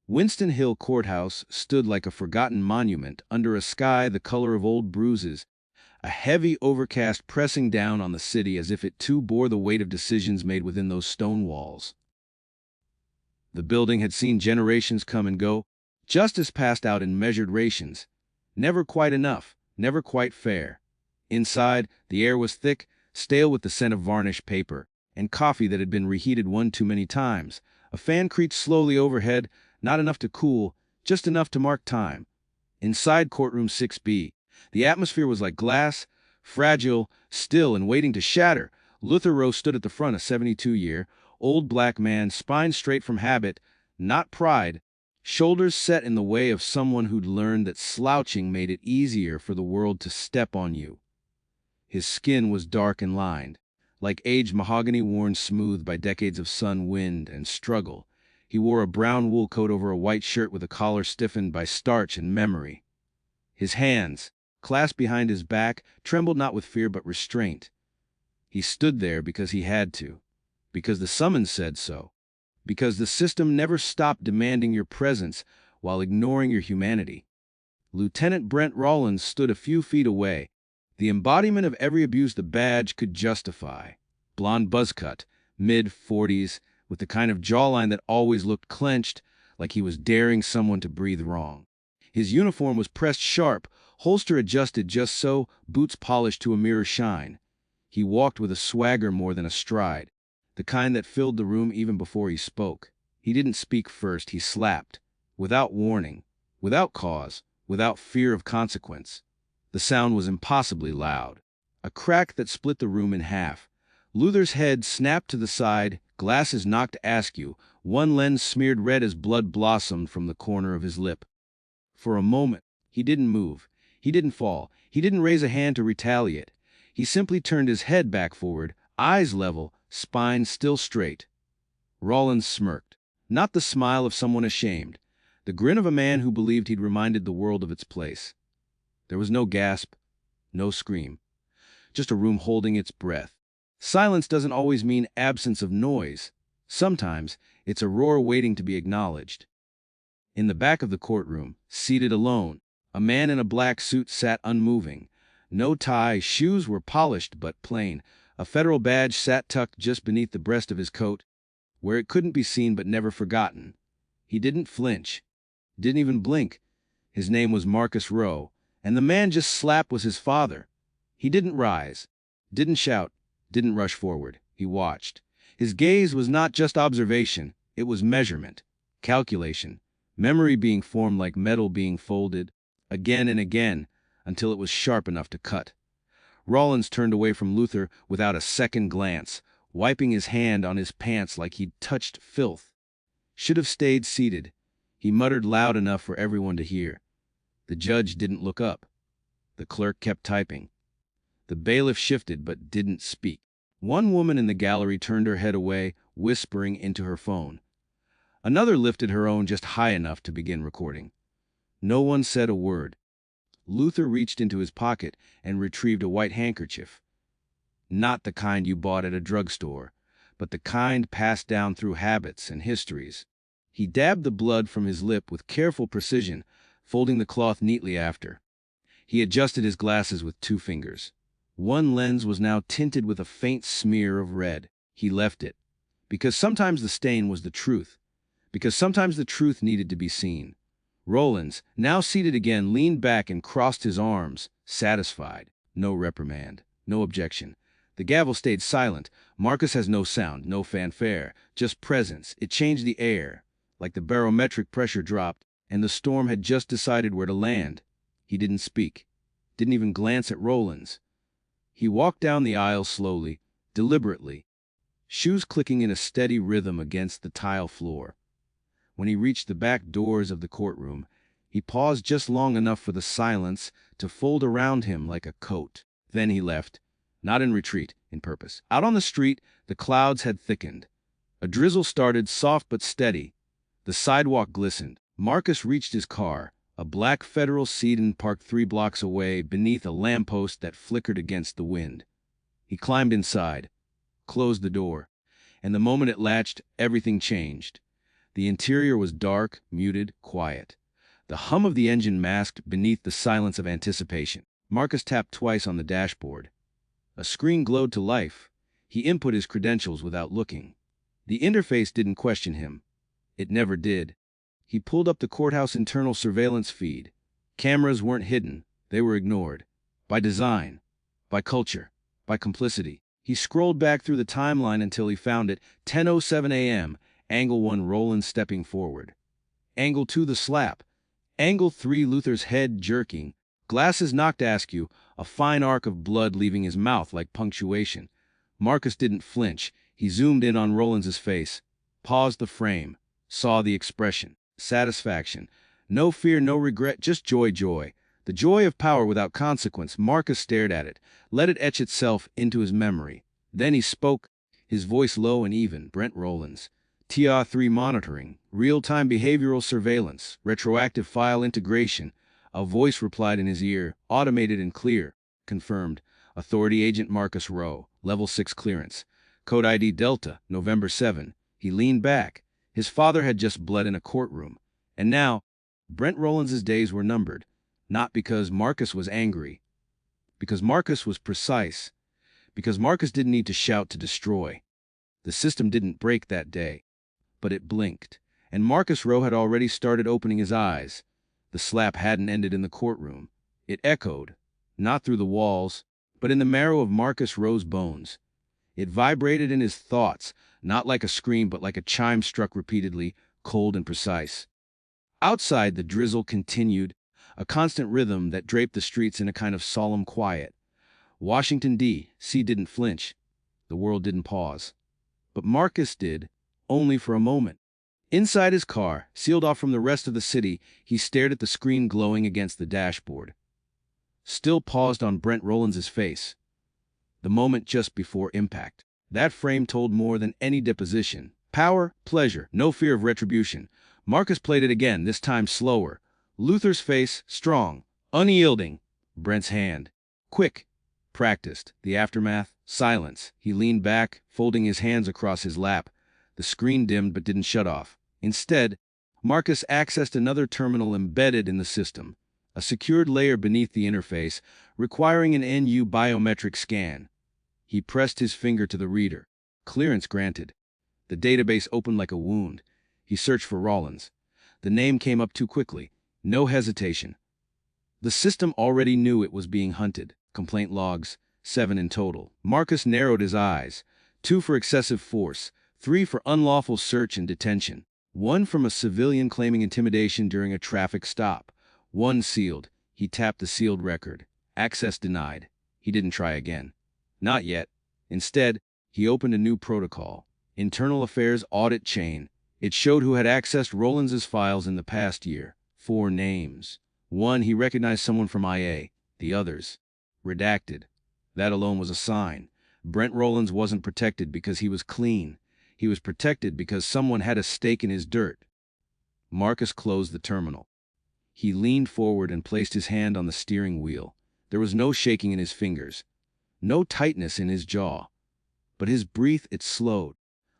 Winston Hill Courthouse stood like a forgotten monument under a sky the color of old bruises, a heavy overcast pressing down on the city as if it too bore the weight of decisions made within those stone walls. The building had seen generations come and go, justice passed out in measured rations. Never quite enough, never quite fair. Inside, the air was thick, stale with the scent of varnished paper, and coffee that had been reheated one too many times. A fan creaked slowly overhead, not enough to cool, just enough to mark time. Inside Courtroom 6B, the atmosphere was like glass, fragile, still, and waiting to shatter. Luther Rowe stood at the front, a 72-year-old black man, spine straight from habit, not pride, shoulders set in the way of someone who'd learned that slouching made it easier for the world to step on you. His skin was dark and lined, like aged mahogany worn smooth by decades of sun, wind, and struggle. He wore a brown wool coat over a white shirt with a collar stiffened by starch and memory. His hands, clasped behind his back, trembled not with fear but restraint. He stood there because he had to, because the summons said so, because the system never stopped demanding your presence while ignoring your humanity. Lieutenant Brent Rawlins stood a few feet away, the embodiment of every abuse the badge could justify. Blonde buzzcut, mid-40s, with the kind of jawline that always looked clenched, like he was daring someone to breathe wrong. His uniform was pressed sharp, holster adjusted just so, boots polished to a mirror shine. He walked with a swagger more than a stride, the kind that filled the room even before he spoke. He didn't speak first, he slapped, without warning, without cause, without fear of consequence. The sound was impossibly loud, a crack that split the room in half. Luther's head snapped to the side, glasses knocked askew, one lens smeared red as blood blossomed from the corner of his lip. For a moment, he didn't move, he didn't fall, he didn't raise a hand to retaliate. He simply turned his head back forward, eyes level, spine still straight. Rawlins smirked, not the smile of someone ashamed, the grin of a man who believed he'd reminded the world of its place. There was no gasp, no scream, just a room holding its breath. Silence doesn't always mean absence of noise. Sometimes it's a roar waiting to be acknowledged. In the back of the courtroom, seated alone, a man in a black suit sat unmoving. No tie, shoes were polished but plain. A federal badge sat tucked just beneath the breast of his coat, where it couldn't be seen but never forgotten. He didn't flinch, didn't even blink. His name was Marcus Rowe, and the man just slapped was his father. He didn't rise, didn't shout, didn't rush forward. He watched. His gaze was not just observation, it was measurement, calculation, memory being formed like metal being folded, again and again, until it was sharp enough to cut. Rawlins turned away from Luther without a second glance, wiping his hand on his pants like he'd touched filth. Should have stayed seated, he muttered loud enough for everyone to hear. The judge didn't look up. The clerk kept typing. The bailiff shifted but didn't speak. One woman in the gallery turned her head away, whispering into her phone. Another lifted her own just high enough to begin recording. No one said a word. Luther reached into his pocket and retrieved a white handkerchief. Not the kind you bought at a drugstore, but the kind passed down through habits and histories. He dabbed the blood from his lip with careful precision, folding the cloth neatly after. He adjusted his glasses with 2 fingers. One lens was now tinted with a faint smear of red. He left it, because sometimes the stain was the truth, because sometimes the truth needed to be seen. Rawlins, now seated again, leaned back and crossed his arms, satisfied. No reprimand, no objection. The gavel stayed silent. Marcus has no sound, no fanfare, just presence. It changed the air, like the barometric pressure dropped, and the storm had just decided where to land. He didn't speak, didn't even glance at Rawlins. He walked down the aisle slowly, deliberately, shoes clicking in a steady rhythm against the tile floor. When he reached the back doors of the courtroom, he paused just long enough for the silence to fold around him like a coat. Then he left, not in retreat, in purpose. Out on the street, the clouds had thickened. A drizzle started, soft but steady. The sidewalk glistened. Marcus reached his car, a black federal sedan parked 3 blocks away beneath a lamppost that flickered against the wind. He climbed inside, closed the door, and the moment it latched, everything changed. The interior was dark, muted, quiet. The hum of the engine masked beneath the silence of anticipation. Marcus tapped twice on the dashboard. A screen glowed to life. He input his credentials without looking. The interface didn't question him. It never did. He pulled up the courthouse internal surveillance feed. Cameras weren't hidden. They were ignored. By design. By culture. By complicity. He scrolled back through the timeline until he found it. 10:07 a.m. Angle 1, Rawlins stepping forward. Angle 2, the slap. Angle 3, Luther's head jerking. Glasses knocked askew, a fine arc of blood leaving his mouth like punctuation. Marcus didn't flinch. He zoomed in on Rawlins's face, paused the frame, saw the expression. Satisfaction. No fear, no regret, just joy. The joy of power without consequence. Marcus stared at it, let it etch itself into his memory. Then he spoke, his voice low and even. Brent Rawlins. TR3 monitoring, real-time behavioral surveillance, retroactive file integration. A voice replied in his ear, automated and clear. Confirmed. Authority Agent Marcus Rowe, Level 6 clearance. Code ID Delta, November 7. He leaned back. His father had just bled in a courtroom. And now, Brent Rawlins's days were numbered. Not because Marcus was angry. Because Marcus was precise. Because Marcus didn't need to shout to destroy. The system didn't break that day. But it blinked. And Marcus Rowe had already started opening his eyes. The slap hadn't ended in the courtroom. It echoed. Not through the walls, but in the marrow of Marcus Rowe's bones. It vibrated in his thoughts, not like a scream but like a chime struck repeatedly, cold and precise. Outside, the drizzle continued, a constant rhythm that draped the streets in a kind of solemn quiet. Washington, D.C. didn't flinch. The world didn't pause. But Marcus did, only for a moment. Inside his car, sealed off from the rest of the city, he stared at the screen glowing against the dashboard. Still paused on Brent Rawlins's face. The moment just before impact. That frame told more than any deposition. Power, pleasure, no fear of retribution. Marcus played it again, this time slower. Luther's face, strong, unyielding. Brent's hand, quick, practiced. The aftermath, silence. He leaned back, folding his hands across his lap. The screen dimmed but didn't shut off. Instead, Marcus accessed another terminal embedded in the system, a secured layer beneath the interface, requiring an NU biometric scan. He pressed his finger to the reader. Clearance granted. The database opened like a wound. He searched for Rawlins. The name came up too quickly. No hesitation. The system already knew it was being hunted. Complaint logs, 7 in total. Marcus narrowed his eyes. 2 for excessive force, 3 for unlawful search and detention. 1 from a civilian claiming intimidation during a traffic stop. 1 sealed. He tapped the sealed record. Access denied. He didn't try again. Not yet. Instead, he opened a new protocol. Internal Affairs Audit Chain. It showed who had accessed Rawlins's files in the past year. 4 names. 1, he recognized someone from IA. The others, redacted. That alone was a sign. Brent Rawlins wasn't protected because he was clean. He was protected because someone had a stake in his dirt. Marcus closed the terminal. He leaned forward and placed his hand on the steering wheel. There was no shaking in his fingers, no tightness in his jaw. But his breath, it slowed,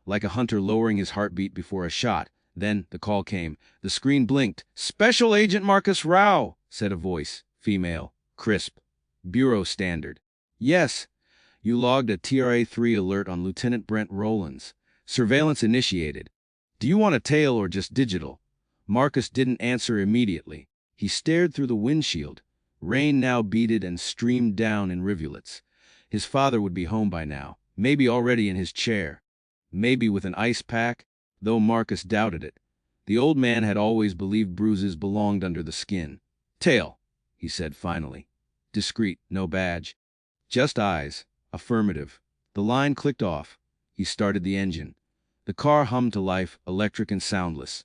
like a hunter lowering his heartbeat before a shot. Then the call came. The screen blinked. "Special Agent Marcus Rowe," said a voice, female, crisp. Bureau standard. "Yes, you logged a TRA-3 alert on Lieutenant Brent Rawlins. Surveillance initiated. Do you want a tail or just digital?" Marcus didn't answer immediately. He stared through the windshield. Rain now beaded and streamed down in rivulets. His father would be home by now, maybe already in his chair. Maybe with an ice pack, though Marcus doubted it. The old man had always believed bruises belonged under the skin. "Tail," he said finally. Discreet, no badge. Just eyes. Affirmative. The line clicked off. He started the engine. The car hummed to life, electric and soundless.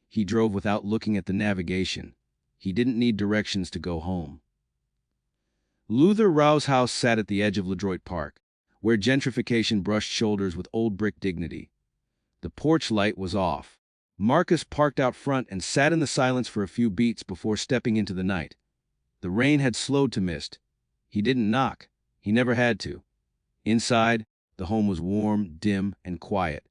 He drove without looking at the navigation. He didn't need directions to go home. Luther Rowe's house sat at the edge of Ledroit Park, where gentrification brushed shoulders with old brick dignity. The porch light was off. Marcus parked out front and sat in the silence for a few beats before stepping into the night. The rain had slowed to mist. He didn't knock. He never had to. Inside, the home was warm, dim, and quiet.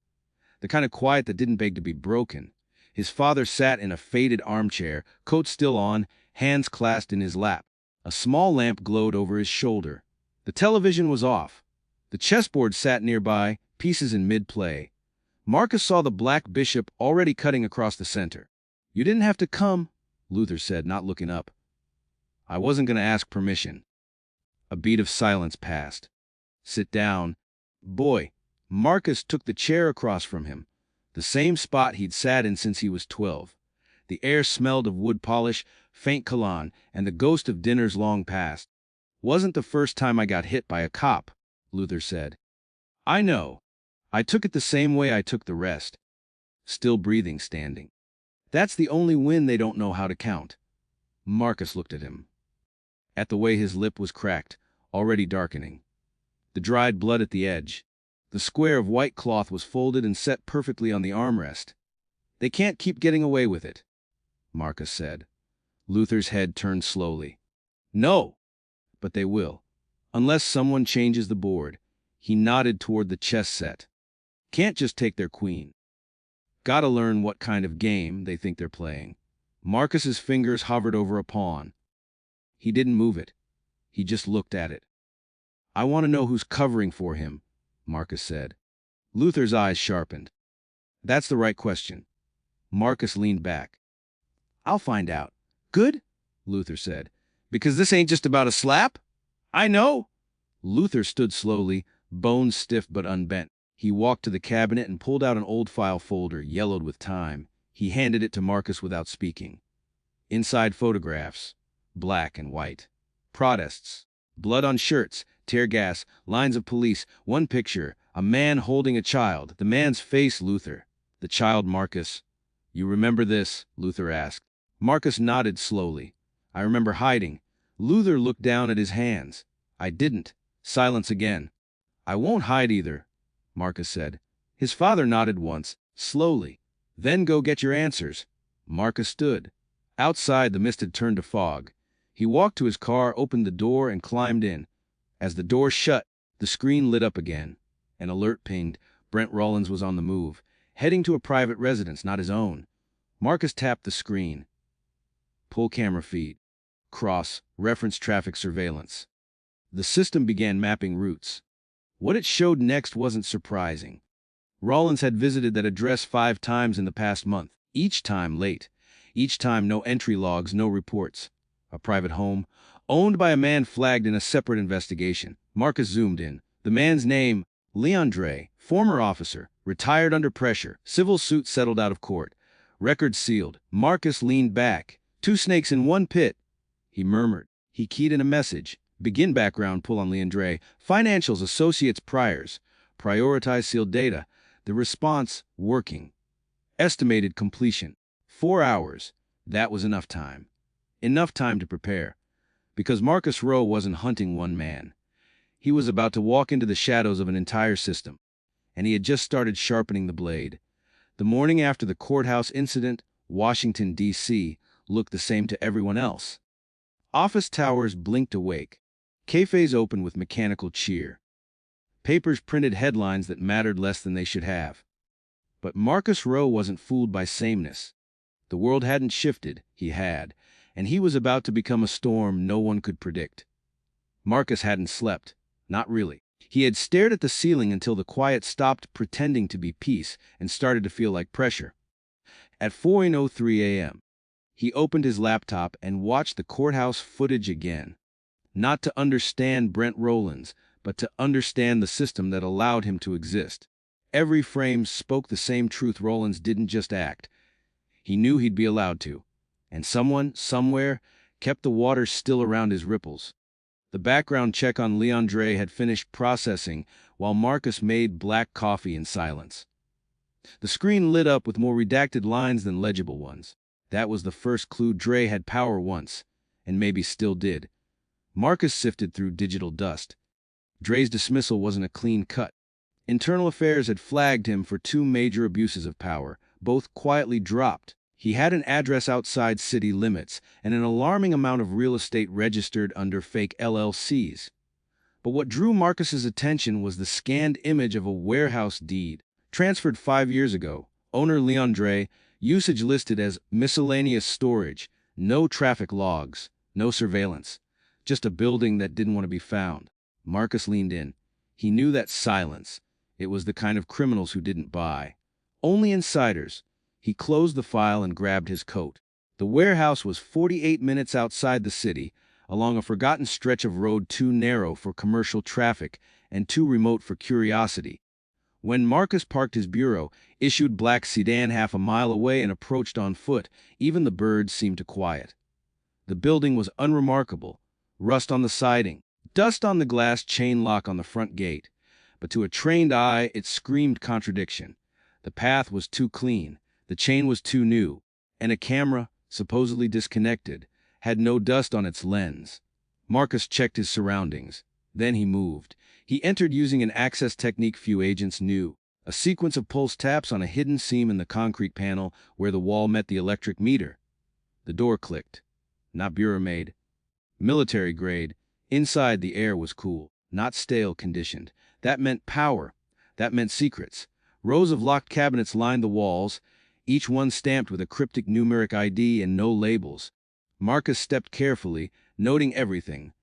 the kind of quiet that didn't beg to be broken. His father sat in a faded armchair, coat still on, hands clasped in his lap. A small lamp glowed over his shoulder. The television was off. The chessboard sat nearby, pieces in mid-play. Marcus saw the black bishop already cutting across the center. "You didn't have to come," Luther said, not looking up. "I wasn't going to ask permission." A beat of silence passed. "Sit down." "Boy." Marcus took the chair across from him, the same spot he'd sat in since he was 12. The air smelled of wood polish, faint cologne, and the ghost of dinners long past. "Wasn't the first time I got hit by a cop," Luther said. "I know. I took it the same way I took the rest." Still breathing, standing. "That's the only win they don't know how to count." Marcus looked at him. At the way his lip was cracked, already darkening. The dried blood at the edge. The square of white cloth was folded and set perfectly on the armrest. "They can't keep getting away with it," Marcus said. Luther's head turned slowly. "No, but they will. Unless someone changes the board." He nodded toward the chess set. "Can't just take their queen. Gotta learn what kind of game they think they're playing." Marcus's fingers hovered over a pawn. He didn't move it. He just looked at it. "I want to know who's covering for him," Marcus said. Luther's eyes sharpened. "That's the right question." Marcus leaned back. "I'll find out." "Good," Luther said. "Because this ain't just about a slap?" "I know." Luther stood slowly, bones stiff but unbent. He walked to the cabinet and pulled out an old file folder, yellowed with time. He handed it to Marcus without speaking. Inside, photographs, black and white. Protests, blood on shirts, tear gas, lines of police. One picture, a man holding a child. The man's face, Luther. The child, Marcus. "You remember this?" Luther asked. Marcus nodded slowly. "I remember hiding." Luther looked down at his hands. "I didn't." Silence again. "I won't hide either," Marcus said. His father nodded once, slowly. "Then go get your answers." Marcus stood. Outside, the mist had turned to fog. He walked to his car, opened the door, and climbed in. As the door shut, the screen lit up again. An alert pinged. Brent Rawlins was on the move, heading to a private residence, not his own. Marcus tapped the screen. Pull camera feed. Cross, reference traffic surveillance. The system began mapping routes. What it showed next wasn't surprising. Rawlins had visited that address 5 times in the past month, each time late. Each time no entry logs, no reports. A private home, owned by a man flagged in a separate investigation. Marcus zoomed in. The man's name, Leandre, former officer, retired under pressure, civil suit settled out of court. Record sealed. Marcus leaned back. 2 snakes in one pit, he murmured. He keyed in a message. Begin background pull on Leandre. Financials, associates, priors. Prioritize sealed data. The response, working. Estimated completion, 4 hours. That was enough time. Enough time to prepare. Because Marcus Rowe wasn't hunting one man. He was about to walk into the shadows of an entire system. And he had just started sharpening the blade. The morning after the courthouse incident, Washington, D.C., looked the same to everyone else. Office towers blinked awake. Cafes opened with mechanical cheer. Papers printed headlines that mattered less than they should have. But Marcus Rowe wasn't fooled by sameness. The world hadn't shifted, he had, and he was about to become a storm no one could predict. Marcus hadn't slept. Not really. He had stared at the ceiling until the quiet stopped pretending to be peace and started to feel like pressure. At 4:03 a.m., he opened his laptop and watched the courthouse footage again. Not to understand Brent Rawlins, but to understand the system that allowed him to exist. Every frame spoke the same truth. Rawlins didn't just act. He knew he'd be allowed to. And someone, somewhere, kept the water still around his ripples. The background check on Leandre had finished processing while Marcus made black coffee in silence. The screen lit up with more redacted lines than legible ones. That was the first clue. Dre had power once, and maybe still did. Marcus sifted through digital dust. Dre's dismissal wasn't a clean cut. Internal Affairs had flagged him for 2 major abuses of power, both quietly dropped. He had an address outside city limits and an alarming amount of real estate registered under fake LLCs. But what drew Marcus's attention was the scanned image of a warehouse deed. Transferred 5 years ago. Owner Leandre. Usage listed as miscellaneous storage. No traffic logs. No surveillance. Just a building that didn't want to be found. Marcus leaned in. He knew that silence. It was the kind of criminals who didn't buy. Only insiders. He closed the file and grabbed his coat. The warehouse was 48 minutes outside the city, along a forgotten stretch of road too narrow for commercial traffic and too remote for curiosity. When Marcus parked his bureau, issued black sedan half a mile away and approached on foot, even the birds seemed to quiet. The building was unremarkable. Rust on the siding, dust on the glass chain lock on the front gate. But to a trained eye, it screamed contradiction. The path was too clean, the chain was too new, and a camera, supposedly disconnected, had no dust on its lens. Marcus checked his surroundings. Then he moved. He entered using an access technique few agents knew. A sequence of pulse taps on a hidden seam in the concrete panel where the wall met the electric meter. The door clicked. Not bureau-made. Military grade. Inside, the air was cool, not stale conditioned. That meant power. That meant secrets. Rows of locked cabinets lined the walls, each one stamped with a cryptic numeric ID and no labels. Marcus stepped carefully, noting everything.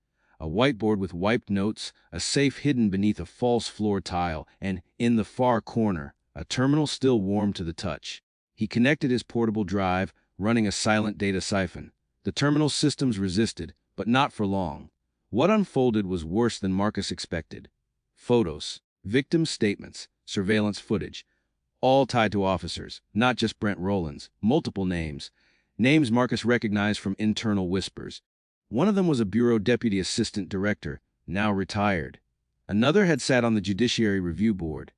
A whiteboard with wiped notes, a safe hidden beneath a false floor tile, and, in the far corner, a terminal still warm to the touch. He connected his portable drive, running a silent data siphon. The terminal systems resisted, but not for long. What unfolded was worse than Marcus expected. Photos, victim statements, surveillance footage, all tied to officers, not just Brent Rawlins, multiple names. Names Marcus recognized from internal whispers. One of them was a bureau deputy assistant director, now retired. Another had sat on the Judiciary Review Board.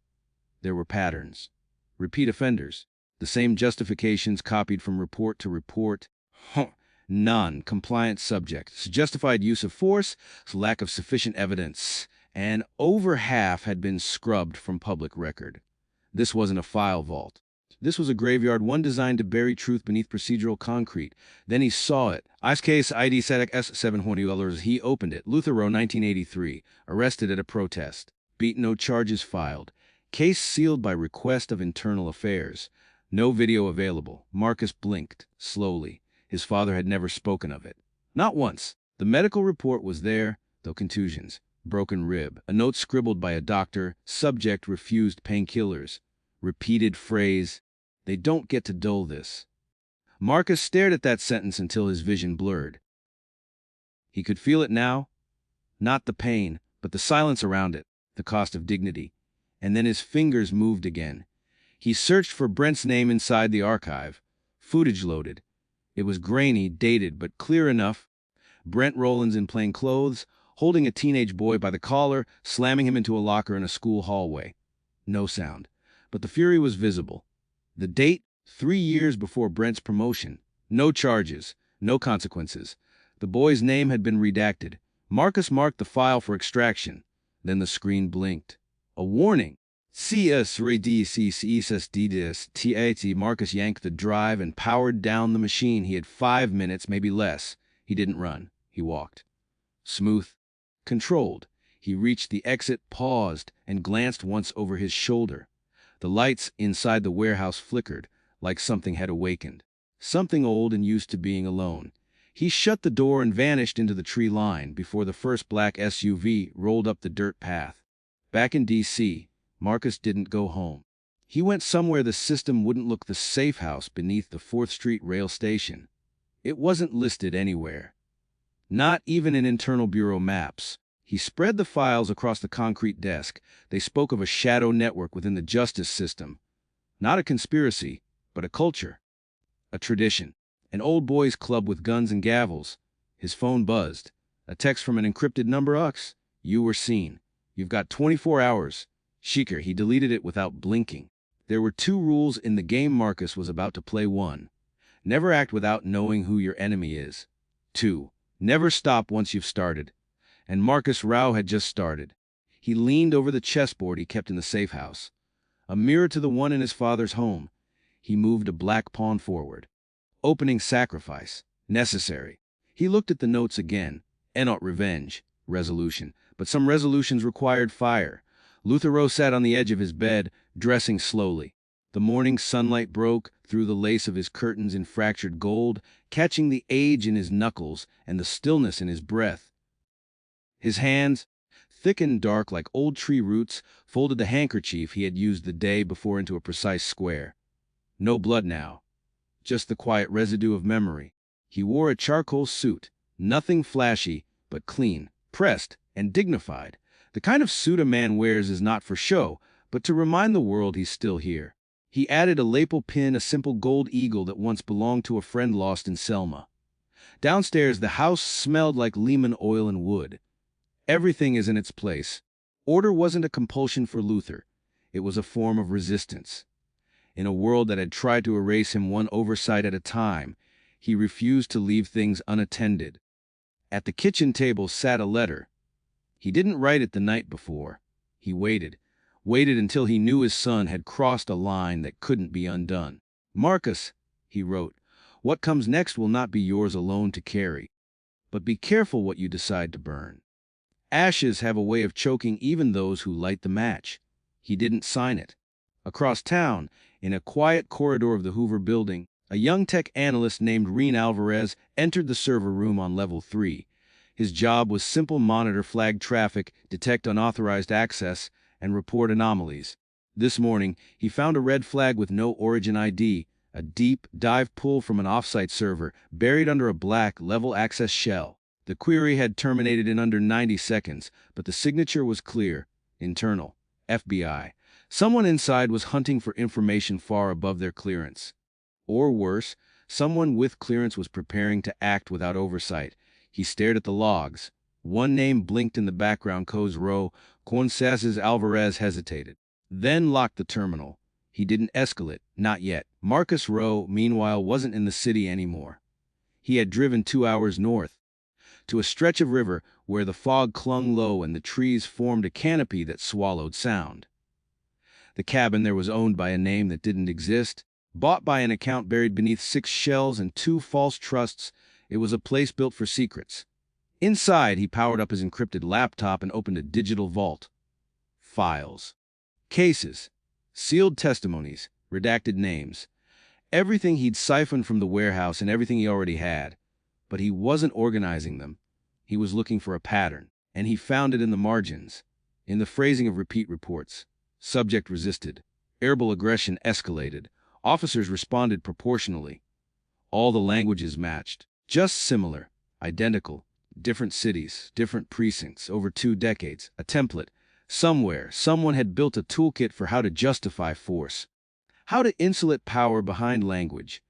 There were patterns. Repeat offenders. The same justifications copied from report to report. Non-compliant subjects, justified use of force, lack of sufficient evidence, and over half had been scrubbed from public record. This wasn't a file vault. This was a graveyard, one designed to bury truth beneath procedural concrete. Then he saw it. Ice case ID SATIC S720. He opened it. Luther Rowe, 1983. Arrested at a protest. Beat, no charges filed. Case sealed by request of Internal Affairs. No video available. Marcus blinked, slowly. His father had never spoken of it. Not once. The medical report was there, though contusions. Broken rib. A note scribbled by a doctor. Subject refused painkillers. Repeated phrase. They don't get to dull this. Marcus stared at that sentence until his vision blurred. He could feel it now. Not the pain, but the silence around it, the cost of dignity. And then his fingers moved again. He searched for Brent's name inside the archive. Footage loaded. It was grainy, dated, but clear enough. Brent Rawlins in plain clothes, holding a teenage boy by the collar, slamming him into a locker in a school hallway. No sound. But the fury was visible. The date, 3 years before Brent's promotion. No charges, no consequences. The boy's name had been redacted. Marcus marked the file for extraction. Then the screen blinked. A warning. CSRDCCSDDSTAT. Marcus yanked the drive and powered down the machine. He had 5 minutes, maybe less. He didn't run. He walked. Smooth. Controlled. He reached the exit, paused, and glanced once over his shoulder. The lights inside the warehouse flickered, like something had awakened. Something old and used to being alone. He shut the door and vanished into the tree line before the first black SUV rolled up the dirt path. Back in D.C., Marcus didn't go home. He went somewhere the system wouldn't look. The safe house beneath the 4th Street rail station. It wasn't listed anywhere. Not even in internal bureau maps. He spread the files across the concrete desk. They spoke of a shadow network within the justice system. Not a conspiracy, but a culture. A tradition. An old boys' club with guns and gavels. His phone buzzed. A text from an encrypted number. Ux, you were seen. You've got 24 hours. Sheikher. He deleted it without blinking. There were 2 rules in the game. Marcus was about to play 1. Never act without knowing who your enemy is. 2. Never stop once you've started. And Marcus Rowe had just started. He leaned over the chessboard he kept in the safe house. A mirror to the one in his father's home. He moved a black pawn forward. Opening sacrifice. Necessary. He looked at the notes again. Not revenge. Resolution. But some resolutions required fire. Luther Rowe sat on the edge of his bed, dressing slowly. The morning sunlight broke through the lace of his curtains in fractured gold, catching the age in his knuckles and the stillness in his breath. His hands, thick and dark like old tree roots, folded the handkerchief he had used the day before into a precise square. No blood now, just the quiet residue of memory. He wore a charcoal suit, nothing flashy, but clean, pressed, and dignified. The kind of suit a man wears is not for show, but to remind the world he's still here. He added a lapel pin, a simple gold eagle that once belonged to a friend lost in Selma. Downstairs, the house smelled like Lehman oil and wood. Everything is in its place. Order wasn't a compulsion for Luther. It was a form of resistance. In a world that had tried to erase him one oversight at a time, he refused to leave things unattended. At the kitchen table sat a letter. He didn't write it the night before. He waited until he knew his son had crossed a line that couldn't be undone. "Marcus," he wrote, "what comes next will not be yours alone to carry. But be careful what you decide to burn. Ashes have a way of choking even those who light the match." He didn't sign it. Across town, in a quiet corridor of the Hoover building, a young tech analyst named Reen Alvarez entered the server room on level 3. His job was simple: monitor flagged traffic, detect unauthorized access, and report anomalies. This morning, he found a red flag with no origin ID, a deep dive pull from an offsite server buried under a black level access shell. The query had terminated in under 90 seconds, but the signature was clear: internal, FBI. Someone inside was hunting for information far above their clearance. Or worse, someone with clearance was preparing to act without oversight. He stared at the logs. One name blinked in the background: Marcus Rowe. Consases Alvarez hesitated, then locked the terminal. He didn't escalate, not yet. Marcus Rowe, meanwhile, wasn't in the city anymore. He had driven 2 hours north, to a stretch of river where the fog clung low and the trees formed a canopy that swallowed sound. The cabin there was owned by a name that didn't exist, bought by an account buried beneath 6 shells and 2 false trusts. It was a place built for secrets. Inside, he powered up his encrypted laptop and opened a digital vault. Files. Cases. Sealed testimonies. Redacted names. Everything he'd siphoned from the warehouse and everything he already had. But he wasn't organizing them. He was looking for a pattern, and he found it in the margins, in the phrasing of repeat reports. Subject resisted. Verbal aggression escalated. Officers responded proportionally. All the languages matched. Just similar. Identical. Different cities, different precincts, over 2 decades. A template. Somewhere, someone had built a toolkit for how to justify force, how to insulate power behind language.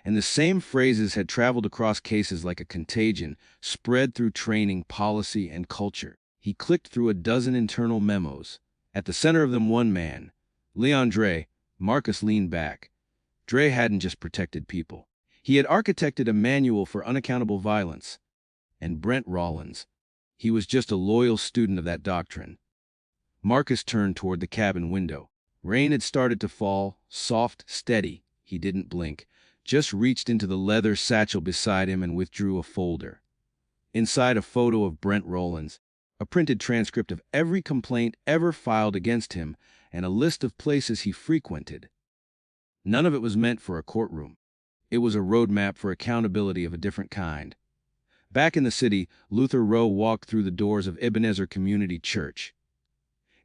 And the same phrases had traveled across cases like a contagion, spread through training, policy, and culture. He clicked through a dozen internal memos. At the center of them, one man, Leon Dre. Marcus leaned back. Dre hadn't just protected people. He had architected a manual for unaccountable violence. And Brent Rawlins, he was just a loyal student of that doctrine. Marcus turned toward the cabin window. Rain had started to fall, soft, steady. He didn't blink, just reached into the leather satchel beside him and withdrew a folder. Inside, a photo of Brent Rawlins, a printed transcript of every complaint ever filed against him, and a list of places he frequented. None of it was meant for a courtroom. It was a roadmap for accountability of a different kind. Back in the city, Luther Rowe walked through the doors of Ebenezer Community Church.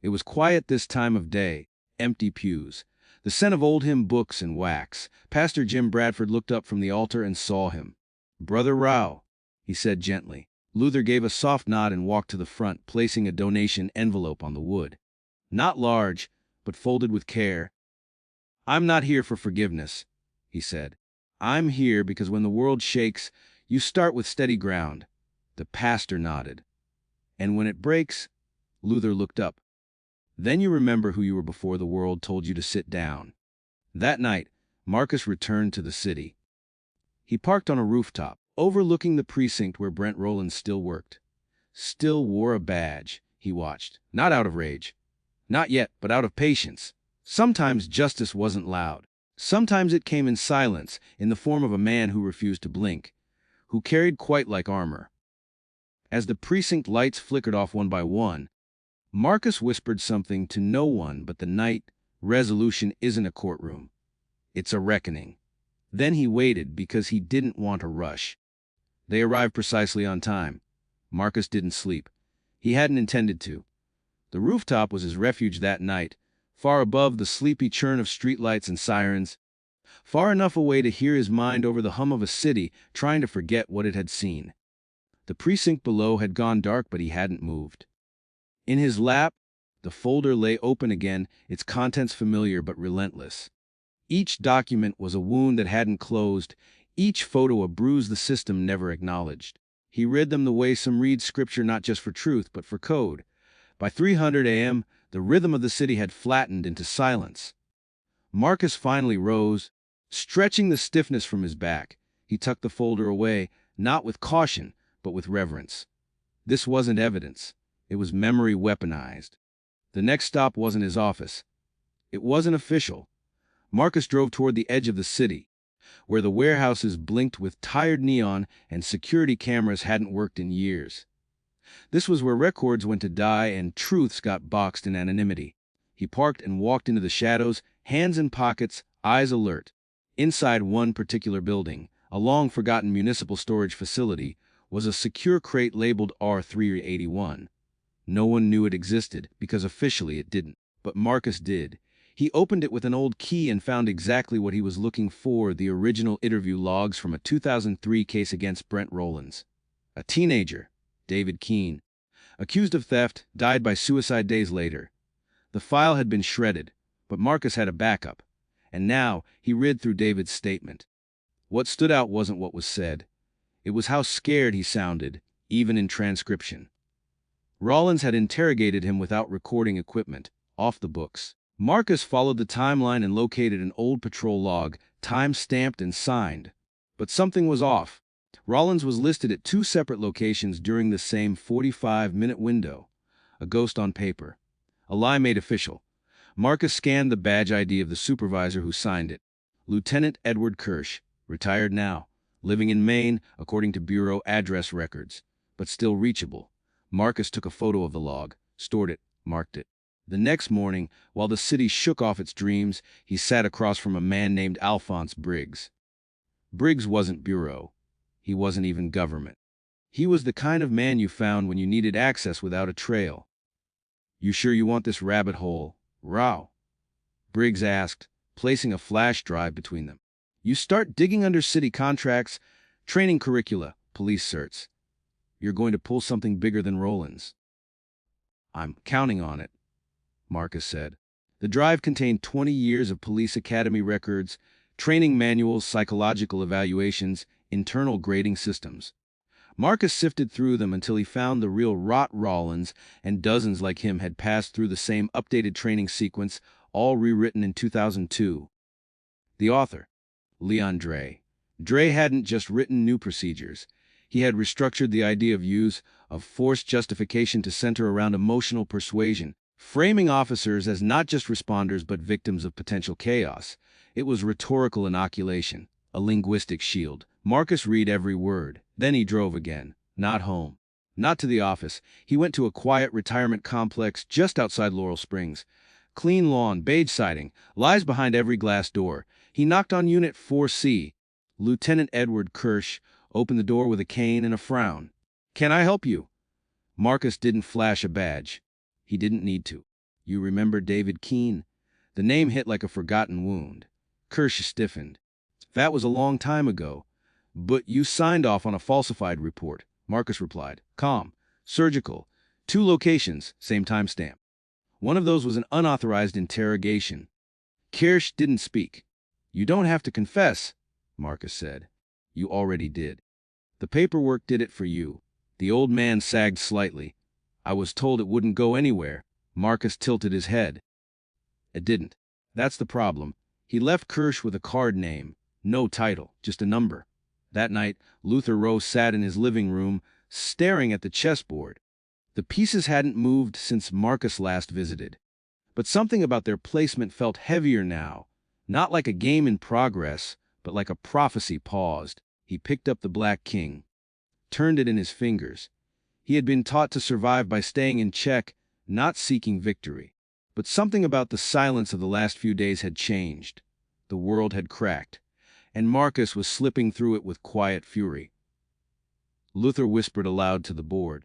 It was quiet this time of day, empty pews, the scent of old hymn books and wax. Pastor Jim Bradford looked up from the altar and saw him. "Brother Rowe," he said gently. Luther gave a soft nod and walked to the front, placing a donation envelope on the wood. Not large, but folded with care. "I'm not here for forgiveness," he said. "I'm here because when the world shakes, you start with steady ground." The pastor nodded. "And when it breaks," Luther looked up, "then you remember who you were before the world told you to sit down." That night, Marcus returned to the city. He parked on a rooftop, overlooking the precinct where Brent Rawlins still worked. Still wore a badge. He watched, not out of rage. Not yet, but out of patience. Sometimes justice wasn't loud. Sometimes it came in silence, in the form of a man who refused to blink, who carried quite like armor. As the precinct lights flickered off one by one, Marcus whispered something to no one but the night. Resolution isn't a courtroom. It's a reckoning. Then he waited because he didn't want to rush. They arrived precisely on time. Marcus didn't sleep. He hadn't intended to. The rooftop was his refuge that night, far above the sleepy churn of streetlights and sirens, far enough away to hear his mind over the hum of a city trying to forget what it had seen. The precinct below had gone dark, but he hadn't moved. In his lap, the folder lay open again, its contents familiar but relentless. Each document was a wound that hadn't closed, each photo a bruise the system never acknowledged. He read them the way some read scripture, not just for truth, but for code. By 3:00 a.m., the rhythm of the city had flattened into silence. Marcus finally rose, stretching the stiffness from his back. He tucked the folder away, not with caution, but with reverence. This wasn't evidence. It was memory weaponized. The next stop wasn't his office. It wasn't official. Marcus drove toward the edge of the city, where the warehouses blinked with tired neon and security cameras hadn't worked in years. This was where records went to die and truths got boxed in anonymity. He parked and walked into the shadows, hands in pockets, eyes alert. Inside one particular building, a long-forgotten municipal storage facility, was a secure crate labeled R381. No one knew it existed, because officially it didn't. But Marcus did. He opened it with an old key and found exactly what he was looking for: the original interview logs from a 2003 case against Brent Rawlins. A teenager, David Keene, accused of theft, died by suicide days later. The file had been shredded, but Marcus had a backup, and now he read through David's statement. What stood out wasn't what was said. It was how scared he sounded, even in transcription. Rawlins had interrogated him without recording equipment, off the books. Marcus followed the timeline and located an old patrol log, time-stamped and signed. But something was off. Rawlins was listed at 2 separate locations during the same 45-minute window. A ghost on paper. A lie made official. Marcus scanned the badge ID of the supervisor who signed it. Lieutenant Edward Kirsch, retired now, living in Maine according to Bureau address records, but still reachable. Marcus took a photo of the log, stored it, marked it. The next morning, while the city shook off its dreams, he sat across from a man named Alphonse Briggs. Briggs wasn't Bureau. He wasn't even government. He was the kind of man you found when you needed access without a trail. "You sure you want this rabbit hole, Rowe?" Briggs asked, placing a flash drive between them. "You start digging under city contracts, training curricula, police certs. You're going to pull something bigger than Rawlins." "I'm counting on it," Marcus said. The drive contained 20 years of police academy records, training manuals, psychological evaluations, internal grading systems. Marcus sifted through them until he found the real Rawlins, and dozens like him had passed through the same updated training sequence, all rewritten in 2002. The author, Leon Dre. Dre hadn't just written new procedures. He had restructured the idea of use of force justification to center around emotional persuasion, framing officers as not just responders but victims of potential chaos. It was rhetorical inoculation, a linguistic shield. Marcus read every word. Then he drove again. Not home. Not to the office. He went to a quiet retirement complex just outside Laurel Springs. Clean lawn, beige siding, lies behind every glass door. He knocked on Unit 4C. Lieutenant Edward Kirsch opened the door with a cane and a frown. "Can I help you?" Marcus didn't flash a badge. He didn't need to. "You remember David Keene?" The name hit like a forgotten wound. Kirsch stiffened. "That was a long time ago. But you signed off on a falsified report," Marcus replied. Calm. "Surgical. 2 locations, same timestamp. One of those was an unauthorized interrogation." Kirsch didn't speak. "You don't have to confess," Marcus said. "You already did. The paperwork did it for you." The old man sagged slightly. "I was told it wouldn't go anywhere." Marcus tilted his head. "It didn't. That's the problem." He left Kirsch with a card name. No title, just a number. That night, Luther Rowe sat in his living room, staring at the chessboard. The pieces hadn't moved since Marcus last visited. But something about their placement felt heavier now. Not like a game in progress, but like a prophecy paused. He picked up the Black King, turned it in his fingers. He had been taught to survive by staying in check, not seeking victory. But something about the silence of the last few days had changed. The world had cracked, and Marcus was slipping through it with quiet fury. Luther whispered aloud to the board.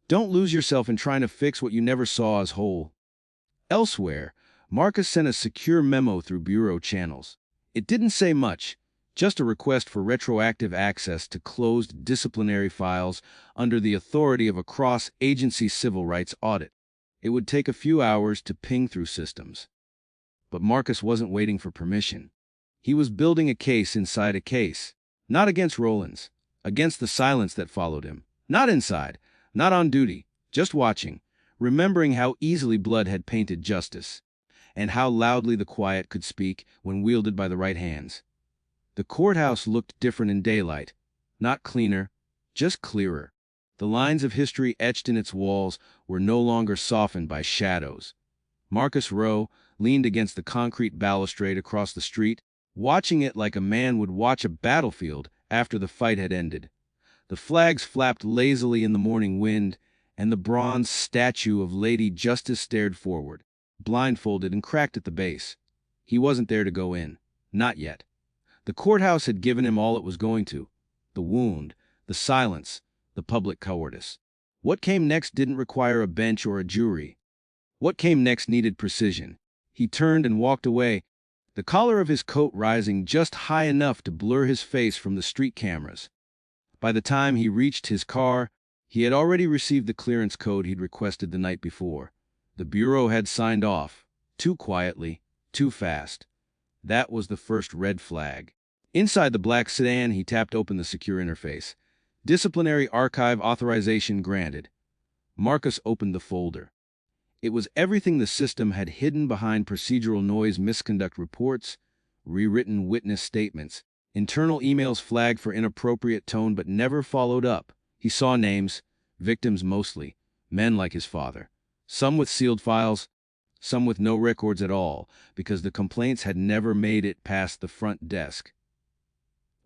"Don't lose yourself in trying to fix what you never saw as whole." Elsewhere, Marcus sent a secure memo through bureau channels. It didn't say much, just a request for retroactive access to closed disciplinary files under the authority of a cross-agency civil rights audit. It would take a few hours to ping through systems. But Marcus wasn't waiting for permission. He was building a case inside a case, not against Rawlins, against the silence that followed him. Not inside, not on duty, just watching, remembering how easily blood had painted justice, and how loudly the quiet could speak when wielded by the right hands. The courthouse looked different in daylight, not cleaner, just clearer. The lines of history etched in its walls were no longer softened by shadows. Marcus Rowe leaned against the concrete balustrade across the street, watching it like a man would watch a battlefield after the fight had ended. The flags flapped lazily in the morning wind, and the bronze statue of Lady Justice stared forward, blindfolded and cracked at the base. He wasn't there to go in. Not yet. The courthouse had given him all it was going to. The wound, the silence, the public cowardice. What came next didn't require a bench or a jury. What came next needed precision. He turned and walked away, the collar of his coat rising just high enough to blur his face from the street cameras. By the time he reached his car, he had already received the clearance code he'd requested the night before. The bureau had signed off, too quietly, too fast. That was the first red flag. Inside the black sedan, he tapped open the secure interface. Disciplinary archive authorization granted. Marcus opened the folder. It was everything the system had hidden behind procedural noise misconduct reports, rewritten witness statements, internal emails flagged for inappropriate tone but never followed up. He saw names, victims mostly, men like his father, some with sealed files, some with no records at all, because the complaints had never made it past the front desk.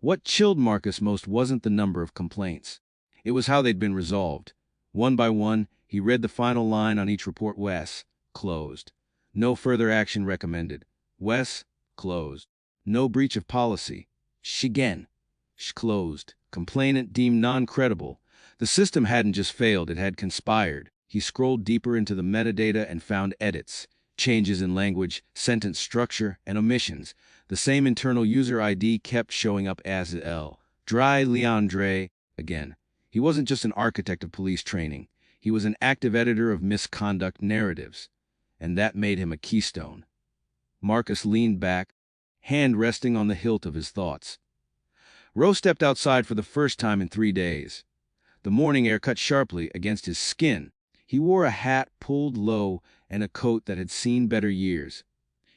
What chilled Marcus most wasn't the number of complaints. It was how they'd been resolved. One by one, he read the final line on each report. Wes, closed. No further action recommended. Wes, closed. No breach of policy. Again. Closed. Complainant deemed non-credible. The system hadn't just failed, it had conspired. He scrolled deeper into the metadata and found edits, changes in language, sentence structure, and omissions. The same internal user ID kept showing up as L. Dry Leandre. Again, he wasn't just an architect of police training. He was an active editor of misconduct narratives. And that made him a keystone. Marcus leaned back, hand resting on the hilt of his thoughts. Rowe stepped outside for the first time in 3 days. The morning air cut sharply against his skin. He wore a hat pulled low and a coat that had seen better years.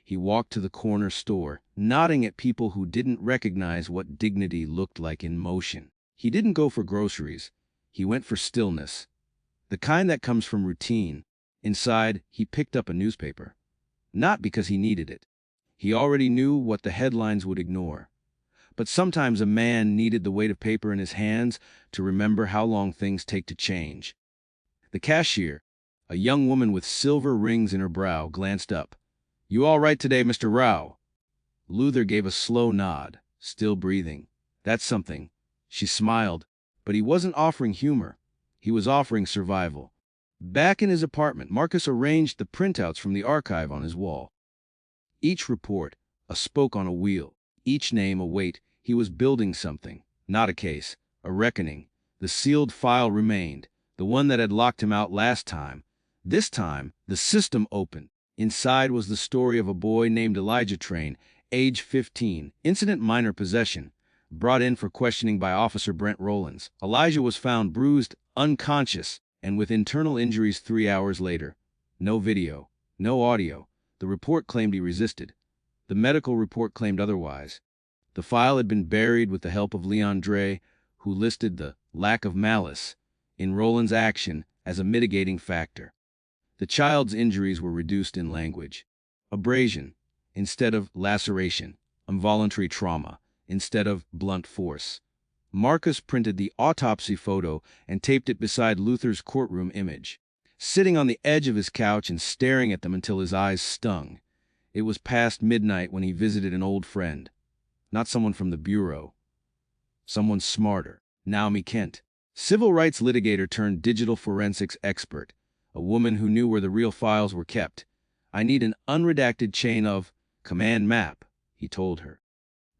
He walked to the corner store, nodding at people who didn't recognize what dignity looked like in motion. He didn't go for groceries. He went for stillness, the kind that comes from routine. Inside, he picked up a newspaper. Not because he needed it. He already knew what the headlines would ignore. But sometimes a man needed the weight of paper in his hands to remember how long things take to change. The cashier, a young woman with silver rings in her brow, glanced up. "You all right today, Mr. Rowe?" Luther gave a slow nod, still breathing. "That's something." She smiled, but he wasn't offering humor. He was offering survival. Back in his apartment, Marcus arranged the printouts from the archive on his wall. Each report, a spoke on a wheel. Each name a weight. He was building something, not a case, a reckoning. The sealed file remained, the one that had locked him out last time. This time, the system opened. Inside was the story of a boy named Elijah Train, age 15, incident minor possession, brought in for questioning by Officer Brent Rawlins. Elijah was found bruised, unconscious, and with internal injuries 3 hours later. No video, no audio. The report claimed he resisted. The medical report claimed otherwise. The file had been buried with the help of Leandre, who listed the lack of malice in Rawlins' action as a mitigating factor. The child's injuries were reduced in language. Abrasion instead of laceration, involuntary trauma instead of blunt force. Marcus printed the autopsy photo and taped it beside Luther's courtroom image. sitting on the edge of his couch and staring at them until his eyes stung. It was past midnight when he visited an old friend. Not someone from the Bureau. Someone smarter. Naomi Kent, civil rights litigator turned digital forensics expert. A woman who knew where the real files were kept. "I need an unredacted chain of command map," he told her.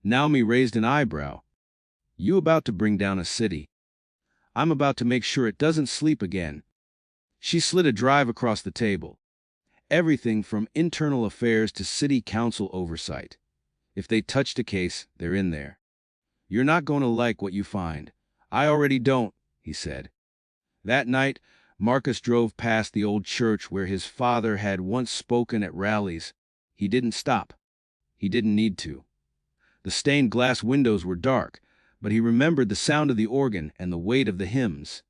Naomi raised an eyebrow. "You about to bring down a city?" "I'm about to make sure it doesn't sleep again." She slid a drive across the table. "Everything from internal affairs to city council oversight. If they touched a case, they're in there. You're not going to like what you find." "I already don't," he said. That night, Marcus drove past the old church where his father had once spoken at rallies. He didn't stop. He didn't need to. The stained glass windows were dark, but he remembered the sound of the organ and the weight of the hymns.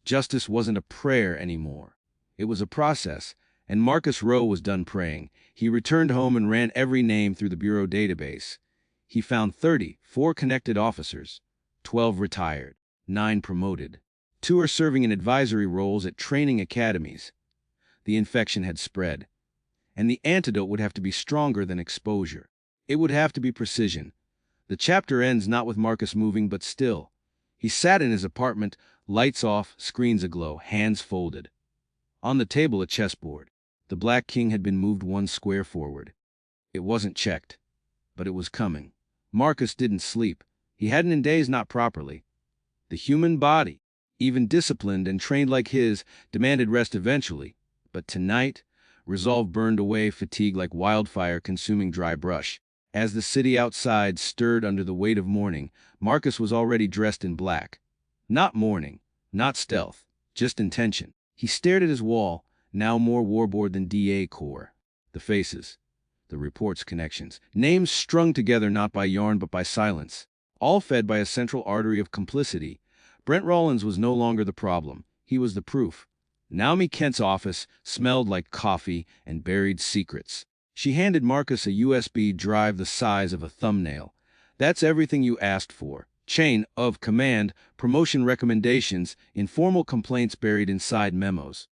Justice wasn't a prayer anymore. It was a process, and Marcus Rowe was done praying. He returned home and ran every name through the Bureau database. He found 34 connected officers, 12 retired, 9 promoted. 2 are serving in advisory roles at training academies. The infection had spread, and the antidote would have to be stronger than exposure. It would have to be precision. The chapter ends not with Marcus moving, but still. He sat in his apartment, lights off, screens aglow, hands folded. On the table, a chessboard. The Black King had been moved 1 square forward. It wasn't checked, but it was coming. Marcus didn't sleep. He hadn't in days, not properly. The human body, even disciplined and trained like his, demanded rest eventually. But tonight, resolve burned away, fatigue like wildfire consuming dry brush. As the city outside stirred under the weight of morning, Marcus was already dressed in black. Not mourning, not stealth, just intention. He stared at his wall, now more warboard than DA Corps. The faces, the reports, connections, names strung together not by yarn but by silence, all fed by a central artery of complicity. Brent Rawlins was no longer the problem. He was the proof. Naomi Kent's office smelled like coffee and buried secrets. She handed Marcus a USB drive the size of a thumbnail. "That's everything you asked for. Chain of command, promotion recommendations, informal complaints buried inside memos.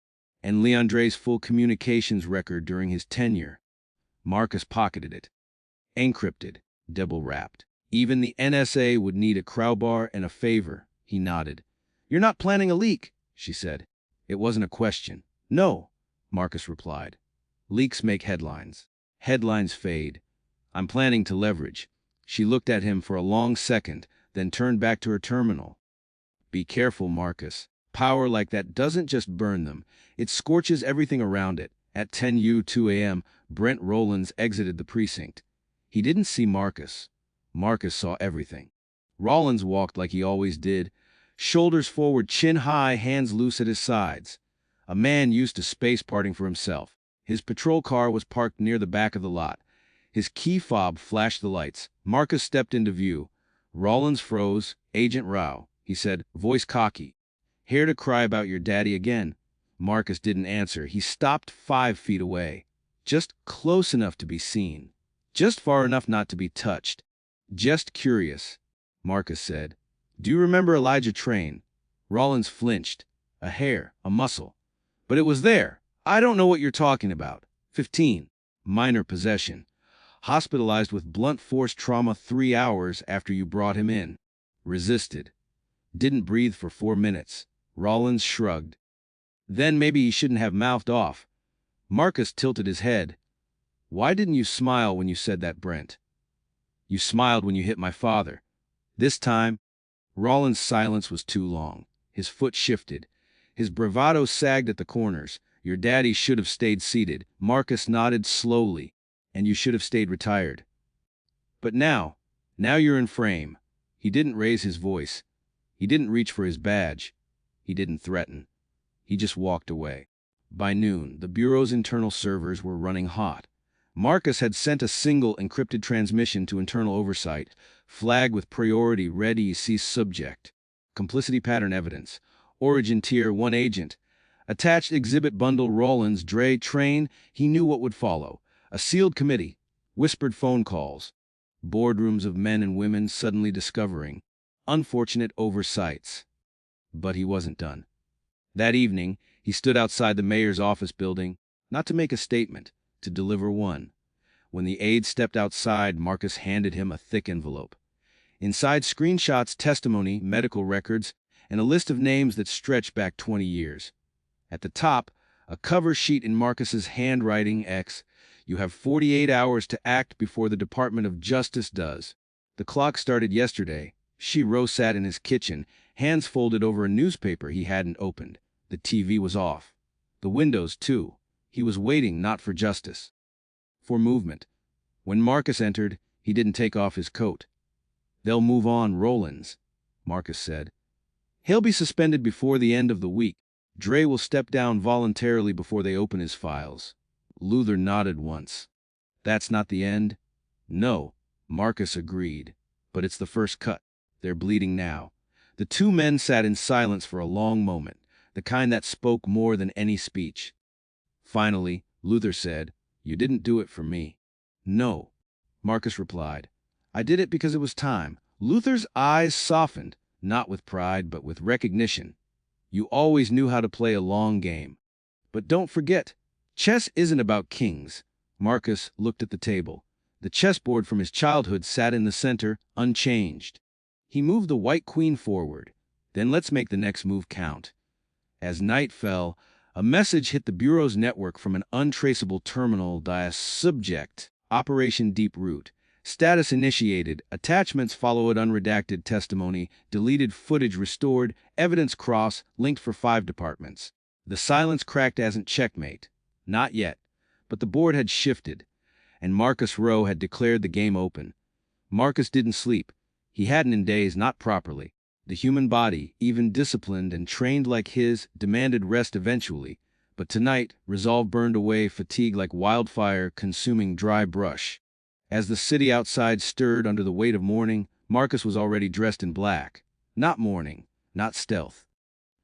And Leandre's full communications record during his tenure." Marcus pocketed it. Encrypted, double-wrapped. Even the NSA would need a crowbar and a favor. He nodded. "You're not planning a leak," she said. It wasn't a question. "No," Marcus replied. "Leaks make headlines. Headlines fade. I'm planning to leverage." She looked at him for a long second, then turned back to her terminal. "Be careful, Marcus. Power like that doesn't just burn them. It scorches everything around it." At 10:02 a.m., Brent Rawlins exited the precinct. He didn't see Marcus. Marcus saw everything. Rawlins walked like he always did, shoulders forward, chin high, hands loose at his sides. A man used to space parting for himself. His patrol car was parked near the back of the lot. His key fob flashed the lights. Marcus stepped into view. Rawlins froze. "Agent Rowe," he said, voice cocky. "Here to cry about your daddy again?" Marcus didn't answer. He stopped 5 feet away. Just close enough to be seen. Just far enough not to be touched. "Just curious," Marcus said. "Do you remember Elijah Train?" Rawlins flinched. "A hair, a muscle. But it was there. I don't know what you're talking about." 15. Minor possession. Hospitalized with blunt force trauma 3 hours after you brought him in. Resisted. Didn't breathe for 4 minutes. Rawlins shrugged. "Then maybe he shouldn't have mouthed off." Marcus tilted his head. "Why didn't you smile when you said that, Brent?" "You smiled when you hit my father. This time..." Rawlins' silence was too long. His foot shifted. His bravado sagged at the corners. "Your daddy should have stayed seated." Marcus nodded slowly. "And you should have stayed retired. But now you're in frame." He didn't raise his voice. He didn't reach for his badge. He didn't threaten. He just walked away. By noon, the Bureau's internal servers were running hot. Marcus had sent a single encrypted transmission to internal oversight, flagged with priority ready, see subject. Complicity pattern evidence. Origin Tier 1 agent. Attached exhibit bundle. Rawlins, Dre, Train. He knew what would follow. A sealed committee. Whispered phone calls. Boardrooms of men and women suddenly discovering unfortunate oversights. But he wasn't done. That evening, He stood outside the mayor's office building, not to make a statement, to deliver one. When the aide stepped outside, Marcus handed him a thick envelope. Inside, screenshots, testimony, medical records, and a list of names that stretched back 20 years. At the top, a cover sheet in Marcus's handwriting, X. You have 48 hours to act before the Department of Justice does. The clock started yesterday. Rowe sat in his kitchen, hands folded over a newspaper he hadn't opened. The TV was off. The windows, too. He was waiting not for justice, for movement. When Marcus entered, he didn't take off his coat. "They'll move on Rawlins," Marcus said. "He'll be suspended before the end of the week. Dre will step down voluntarily before they open his files." Luther nodded once. "That's not the end?" "No," Marcus agreed. "But it's the first cut. They're bleeding now." The two men sat in silence for a long moment, the kind that spoke more than any speech. Finally, Luther said, "You didn't do it for me." "No," Marcus replied. "I did it because it was time." Luther's eyes softened, not with pride, but with recognition. "You always knew how to play a long game. But don't forget, chess isn't about kings." Marcus looked at the table. The chessboard from his childhood sat in the center, unchanged. He moved the white queen forward. "Then let's make the next move count." As night fell, a message hit the Bureau's network from an untraceable terminal dia subject, Operation Deep Root. Status initiated, attachments followed, unredacted testimony, deleted footage restored, evidence cross, linked for 5 departments. The silence cracked as in checkmate. Not yet, but the board had shifted, and Marcus Rowe had declared the game open. Marcus didn't sleep. He hadn't in days, not properly. The human body, even disciplined and trained like his, demanded rest eventually, but tonight, resolve burned away, fatigue like wildfire consuming dry brush. As the city outside stirred under the weight of morning, Marcus was already dressed in black. Not mourning, not stealth,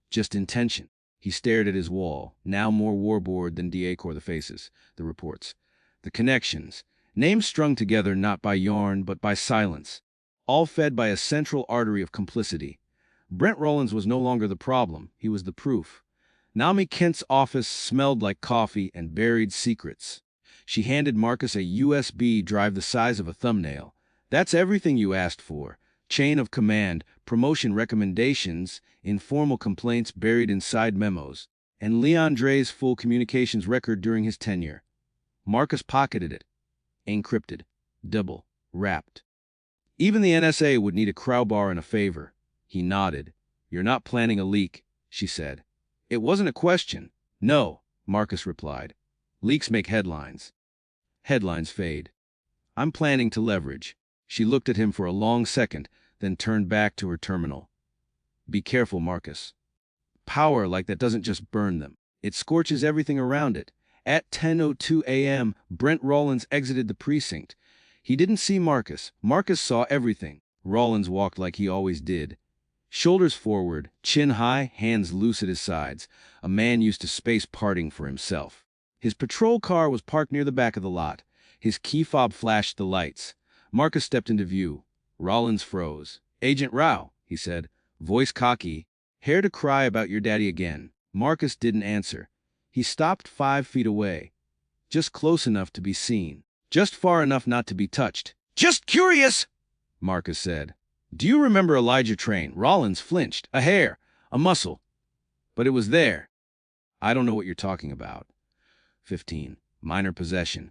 just intention. He stared at his wall, now more war-bored than D'Acor, the faces, the reports, the connections, names strung together not by yarn but by silence, all fed by a central artery of complicity. Brent Rawlins was no longer the problem, he was the proof. Naomi Kent's office smelled like coffee and buried secrets. She handed Marcus a USB drive the size of a thumbnail. "That's everything you asked for. Chain of command, promotion recommendations, informal complaints buried inside memos, and Leon Dre's full communications record during his tenure." Marcus pocketed it. Encrypted. Double. Wrapped. Even the NSA would need a crowbar and a favor. He nodded. "You're not planning a leak," she said. "It wasn't a question." "No," Marcus replied. "Leaks make headlines. Headlines fade. I'm planning to leverage." She looked at him for a long second, then turned back to her terminal. "Be careful, Marcus. Power like that doesn't just burn them. It scorches everything around it." At 10:02 a.m., Brent Rawlins exited the precinct. He didn't see Marcus. Marcus saw everything. Rawlins walked like he always did. Shoulders forward, chin high, hands loose at his sides. A man used to space parting for himself. His patrol car was parked near the back of the lot. His key fob flashed the lights. Marcus stepped into view. Rawlins froze. "Agent Rowe," he said, voice cocky. "Hair to cry about your daddy again." Marcus didn't answer. He stopped 5 feet away. Just close enough to be seen. Just far enough not to be touched. "Just curious," Marcus said. "Do you remember Elijah Train?" Rawlins flinched. "A hair. A muscle. But it was there." "I don't know what you're talking about." 15. Minor possession.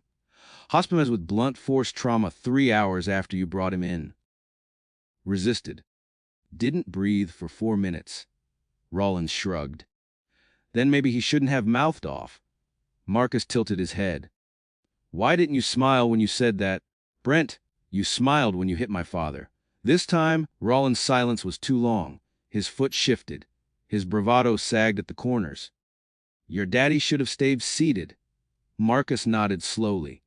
Hospitalized with blunt force trauma 3 hours after you brought him in. Resisted. Didn't breathe for 4 minutes. Rawlins shrugged. "Then maybe he shouldn't have mouthed off." Marcus tilted his head. "Why didn't you smile when you said that?" "Brent, you smiled when you hit my father." This time, Rawlins' silence was too long. His foot shifted. His bravado sagged at the corners. "Your daddy should have stayed seated." Marcus nodded slowly.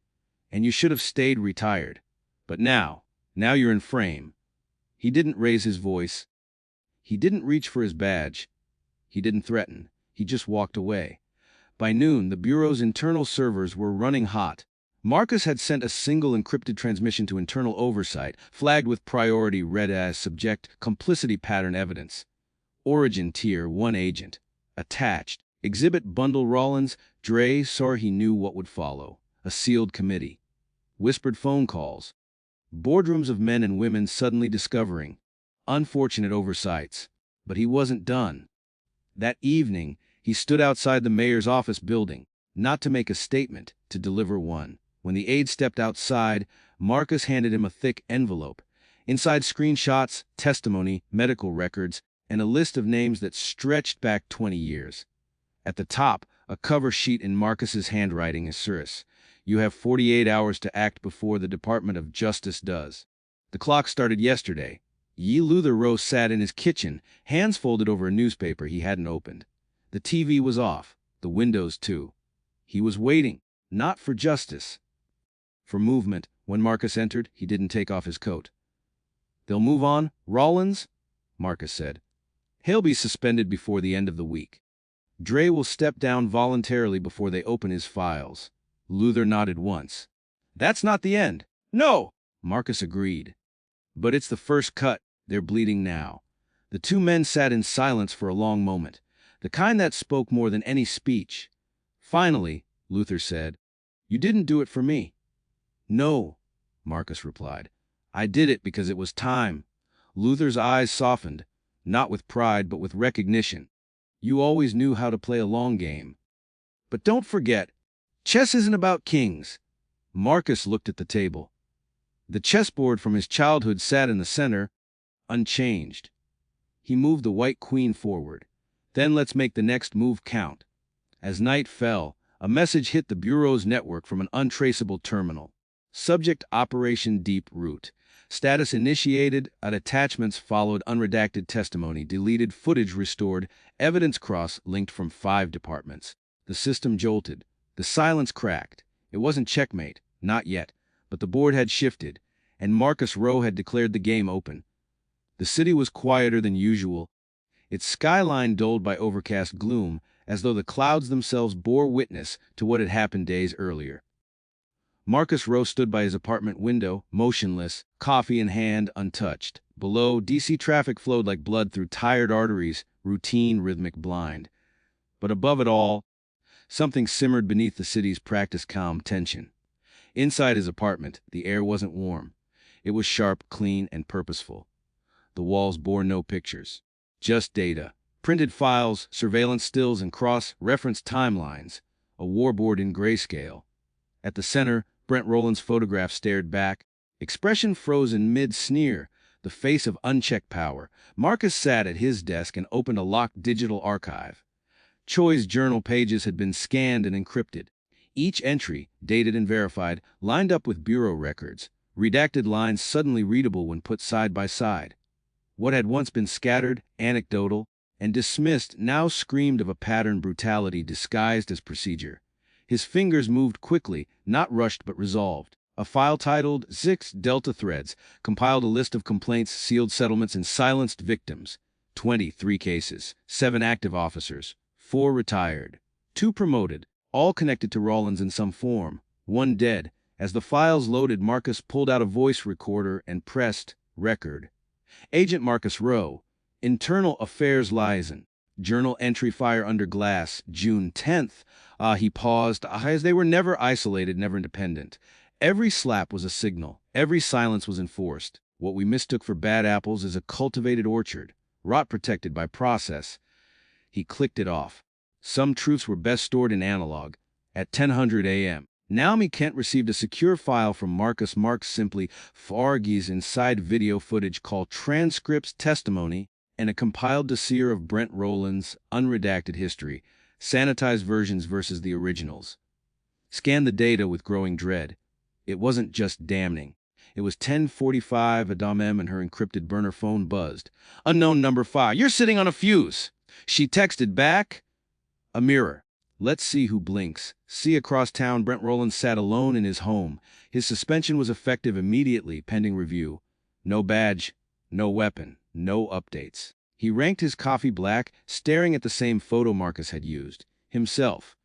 "And you should have stayed retired. But now you're in frame." He didn't raise his voice. He didn't reach for his badge. He didn't threaten. He just walked away. By noon, the Bureau's internal servers were running hot. Marcus had sent a single encrypted transmission to internal oversight, flagged with priority read as subject complicity pattern evidence. Origin Tier 1 agent. Attached. Exhibit bundle Rawlins. Dre saw he knew what would follow. A sealed committee. Whispered phone calls. Boardrooms of men and women suddenly discovering unfortunate oversights. But he wasn't done. That evening, he stood outside the mayor's office building, not to make a statement, to deliver one. When the aide stepped outside, Marcus handed him a thick envelope. Inside screenshots, testimony, medical records, and a list of names that stretched back 20 years. At the top, a cover sheet in Marcus's handwriting asserts, "You have 48 hours to act before the Department of Justice does." The clock started yesterday. Luther Rowe sat in his kitchen, hands folded over a newspaper he hadn't opened. The TV was off, the windows too. He was waiting, not for justice, for movement. When Marcus entered, he didn't take off his coat. "They'll move on, Rawlins?" Marcus said. "He'll be suspended before the end of the week. Dre will step down voluntarily before they open his files." Luther nodded once. "That's not the end." "No," Marcus agreed. "But it's the first cut. They're bleeding now." The two men sat in silence for a long moment, the kind that spoke more than any speech. Finally, Luther said, "You didn't do it for me." "No," Marcus replied. "I did it because it was time." Luther's eyes softened, not with pride but with recognition. "You always knew how to play a long game. But don't forget, chess isn't about kings." Marcus looked at the table. The chessboard from his childhood sat in the center, unchanged. He moved the white queen forward. "Then let's make the next move count." As night fell, a message hit the Bureau's network from an untraceable terminal. Subject: Operation Deep Root. Status initiated. Attachments followed. Unredacted testimony deleted. Footage restored. Evidence cross-linked from 5 departments. The system jolted. The silence cracked. It wasn't checkmate, not yet, but the board had shifted, and Marcus Rowe had declared the game open. The city was quieter than usual, its skyline dulled by overcast gloom, as though the clouds themselves bore witness to what had happened days earlier. Marcus Rowe stood by his apartment window, motionless, coffee in hand, untouched. Below, DC traffic flowed like blood through tired arteries, routine, rhythmic, blind. But above it all, something simmered beneath the city's practiced calm tension. Inside his apartment, the air wasn't warm. It was sharp, clean, and purposeful. The walls bore no pictures, just data. Printed files, surveillance stills, and cross-referenced timelines. A warboard in grayscale. At the center, Brent Rawlins' photograph stared back, expression frozen mid-sneer, the face of unchecked power. Marcus sat at his desk and opened a locked digital archive. Choi's journal pages had been scanned and encrypted. Each entry, dated and verified, lined up with Bureau records, redacted lines suddenly readable when put side by side. What had once been scattered, anecdotal, and dismissed now screamed of a patterned brutality disguised as procedure. His fingers moved quickly, not rushed but resolved. A file titled 6 Delta Threads compiled a list of complaints, sealed settlements, and silenced victims. 23 cases, 7 active officers, 4 retired, 2 promoted, all connected to Rawlins in some form, 1 dead. As the files loaded, Marcus pulled out a voice recorder and pressed record. Agent Marcus Rowe, Internal Affairs Liaison. Journal entry: fire under glass, June 10th. He paused, as they were never isolated, never independent. Every slap was a signal. Every silence was enforced. What we mistook for bad apples is a cultivated orchard, rot protected by process. He clicked it off. Some truths were best stored in analog. At 10:00 a.m., Naomi Kent received a secure file from Marcus. Marked simply Fargis inside video footage called transcripts, testimony, and a compiled dossier of Brent Rawlins' unredacted history, sanitized versions versus the originals. Scanned the data with growing dread. It wasn't just damning. It was 10:45. Adam M. and her encrypted burner phone buzzed. "Unknown number 5. You're sitting on a fuse." She texted back, "A mirror. Let's see who blinks." See, across town, Brent Rawlins sat alone in his home. His suspension was effective immediately, pending review. No badge, no weapon, no updates. He ranked his coffee black, staring at the same photo Marcus had used. Himself,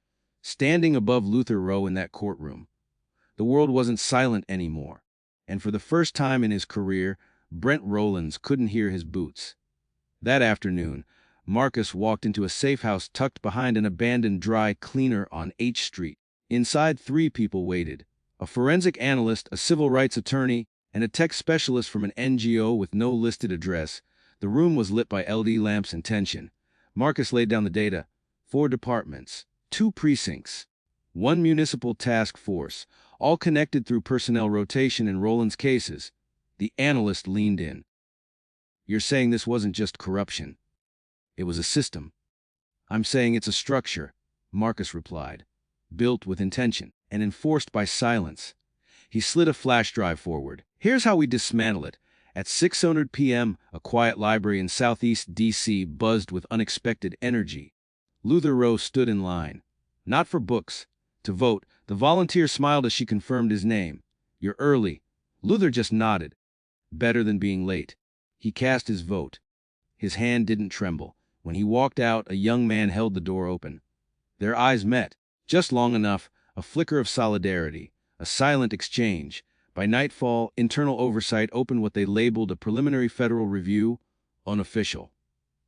standing above Luther Rowe in that courtroom. The world wasn't silent anymore. And for the first time in his career, Brent Rawlins couldn't hear his boots. That afternoon, Marcus walked into a safe house tucked behind an abandoned dry cleaner on H Street. Inside, 3 people waited: a forensic analyst, a civil rights attorney, and a tech specialist from an NGO with no listed address. The room was lit by LED lamps and tension. Marcus laid down the data. 4 departments, 2 precincts, 1 municipal task force, all connected through personnel rotation in Rawlins' cases. The analyst leaned in. "You're saying this wasn't just corruption. It was a system." "I'm saying it's a structure," Marcus replied, "built with intention and enforced by silence." He slid a flash drive forward. "Here's how we dismantle it." At 6:00 p.m., a quiet library in southeast D.C. buzzed with unexpected energy. Luther Rowe stood in line. Not for books, to vote. The volunteer smiled as she confirmed his name. "You're early." Luther just nodded. Better than being late. He cast his vote. His hand didn't tremble. When he walked out, a young man held the door open. Their eyes met, just long enough, a flicker of solidarity, a silent exchange. By nightfall, internal oversight opened what they labeled a preliminary federal review, unofficial,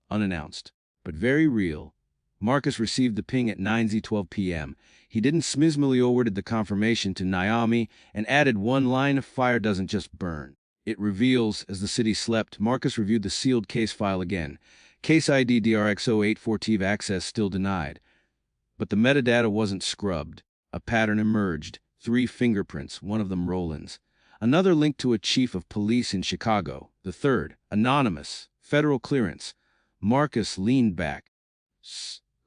unannounced, but very real. Marcus received the ping at 9:12 p.m. He didn't smizmily ordered the confirmation to Naomi and added one line: "Fire doesn't just burn. It reveals." As the city slept, Marcus reviewed the sealed case file again. Case ID DRX084 access still denied. But the metadata wasn't scrubbed. A pattern emerged. 3 fingerprints, one of them Rawlins. Another linked to a chief of police in Chicago. The third, anonymous, federal clearance. Marcus leaned back.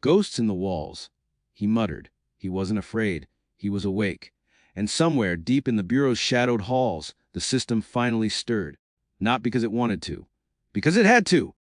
Ghosts in the walls. He muttered. He wasn't afraid. He was awake. And somewhere, deep in the Bureau's shadowed halls, the system finally stirred. Not because it wanted to. Because it had to.